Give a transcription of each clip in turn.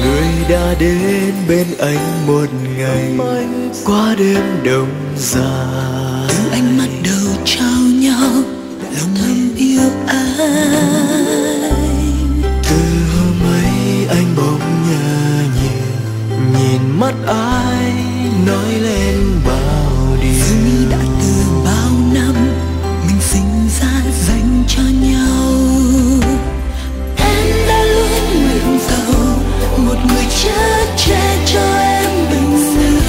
Người đã đến bên anh một ngày qua đêm đông dài. Từ ánh mắt đầu trao nhau lòng em yêu anh. Từ hôm ấy anh bỗng nhớ nhìn mắt ai nói lên bao điều. Dường như đã từ bao năm mình sinh ra dành cho nhau. Em đã luôn nguyện cầu một người chở che cho em bình yên,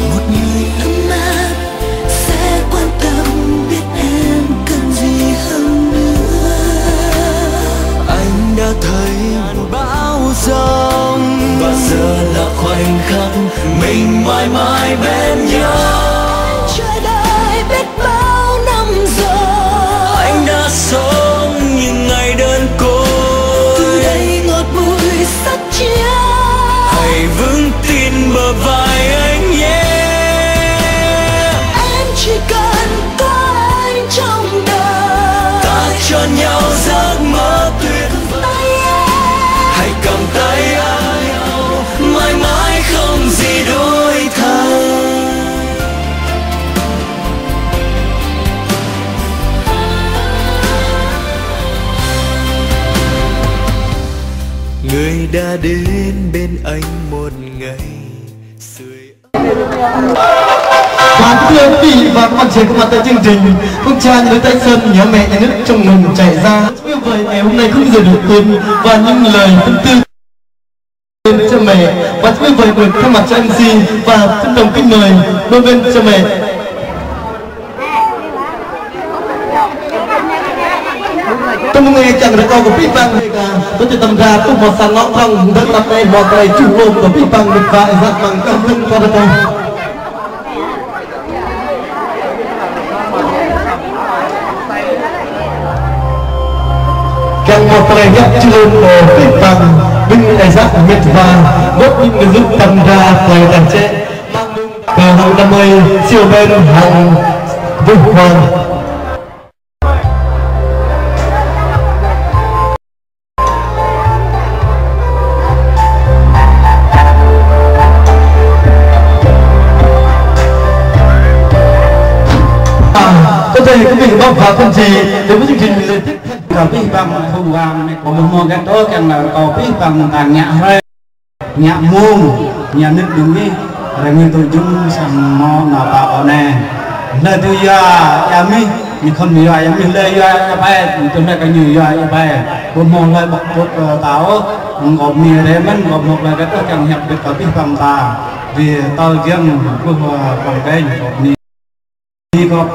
một người ấm áp sẽ quan tâm biết em cần gì hơn nữa. Anh đã thấy một bão giông và giờ là khoảnh khắc mình mãi mãi bên nhau. Chờ đợi biết bao năm rồi Anh đã sống những ngày đơn côi. từ đây ngọt bùi sắc chia. Hãy vững tin bờ vai anh nhé. Em chỉ cần có anh trong đời. Ta cho nhau giấc mơ tuyệt vời. Hãy cầm tay anh mãi mãi không gì đổi thay. Người đã đến bên anh một ngày sưởi. Và thưa quý vị và các bạn trẻ có mặt tại chương trình, bức tranh với tay sơn nhớ mẹ nhà nước trong mình chảy ra. Như vậy ngày hôm nay không giờ được quên và những lời tâm tư cho mẹ. Và như vậy được thay mặt cho MC và thân đồng kính mời đôi bên cho mẹ. Tôi muốn nghe chẳng được câu của Phi Bằng. Tôi chỉ tầm ra tôi một sàn nóng thằng đất tập đây một cái chủ lồn của Phi Bằng được vài giặc bằng cảm hứng qua đây. Càng một cái nhất chủ lồn của Phi Bằng binh đại giác miệt và góp những người giúp tầm ra quay đàn trẻ. Cờ hàng 50 siêu bên hàng vinh hoàng. Quý vị bác và con gì đến với chương trình mình lên tiếp Kau pi bang thu vàng có một món cái đó càng là kau pi bang tàn nhạc hơi nhạc muông nhà nước đứng đi rồi người tôi chung sang mò nào tạo nè nơi tôi ya mi không mi ya mi lên ya bay tôi nói cái nhiều ya bay một món lại bọc táo có mì đấy mình có một là cái đó càng nhập được kau pi bang ta vì tao riêng của bằng cái có mì có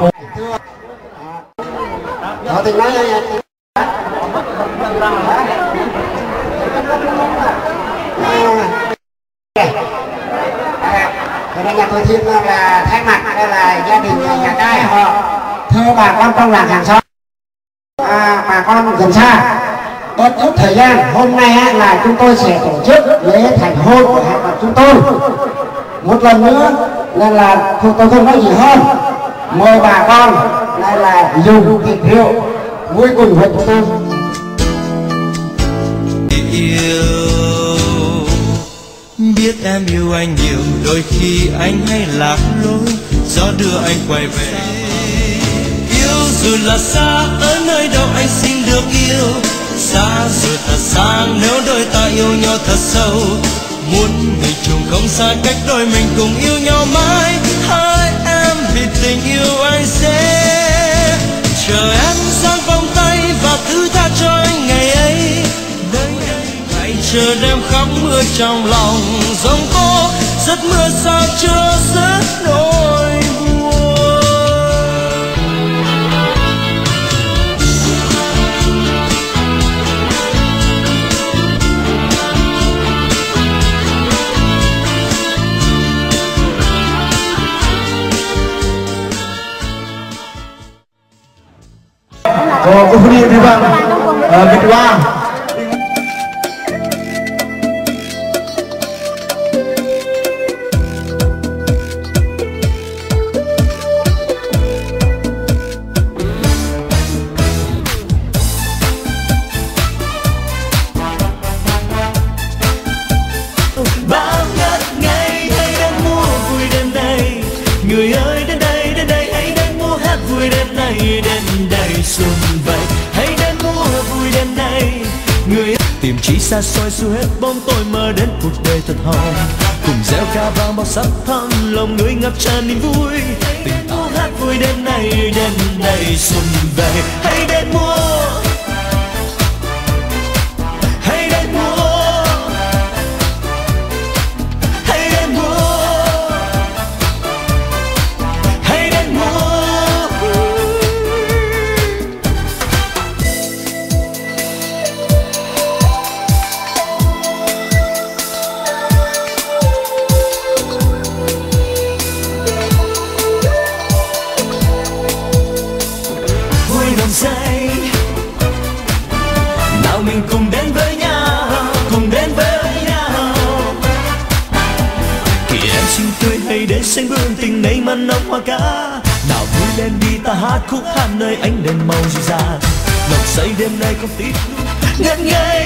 Họ thì nói đây nhà tôi thiên là thay mặt đây là gia đình nhà trai họ thưa bà con trong làng hàng xóm, bà con gần xa. Bất chút thời gian hôm nay là chúng tôi sẽ tổ chức lễ thành hôn của hai bạn chúng tôi. Một lần nữa nên là tôi không nói gì hơn, mời bà con đây là dùng thịt rượu vui cùng với chúng tôi. Biết em yêu anh nhiều, đôi khi anh hay lạc lối, gió đưa anh quay về. Yêu dù là xa, ở nơi đâu anh xin được yêu. Xa rồi thật xa, nếu đôi ta yêu nhau thật sâu. Muốn mình chung không xa cách, đôi mình cùng yêu nhau mãi. Hai em vì tình yêu anh sẽ chờ em sang vòng tay và thứ tha cho anh ngày ấy. Hãy chờ đêm khóc mưa trong lòng giông tố, giấc mưa sao chưa dứt nỗi buồn. Kemudian di bang kedua Người ơi đến đây hãy đến múa hát vui đêm nay, đến đây xuân vầy hãy đến múa vui đêm nay. Người tìm chỉ xa xôi xua hết bóng tôi mơ đến cuộc đời thật hồng, cùng reo ca vang bao sắc thắm lòng người ngập tràn niềm vui. Tình múa hát vui đêm nay, đến đây xuân vầy hãy đến múa, hãy đến múa, hãy đến múa, hãy đến múa. Say. Nào mình cùng đến với nhau, cùng đến với nhau. Kìa em xinh tươi hay đến xanh bướm tình này mặn nồng hoa cá. Nào vui lên đi ta hát khúc hát nơi ánh đèn màu dịu dàng. Lòng say đêm nay không tiếc ngất ngây.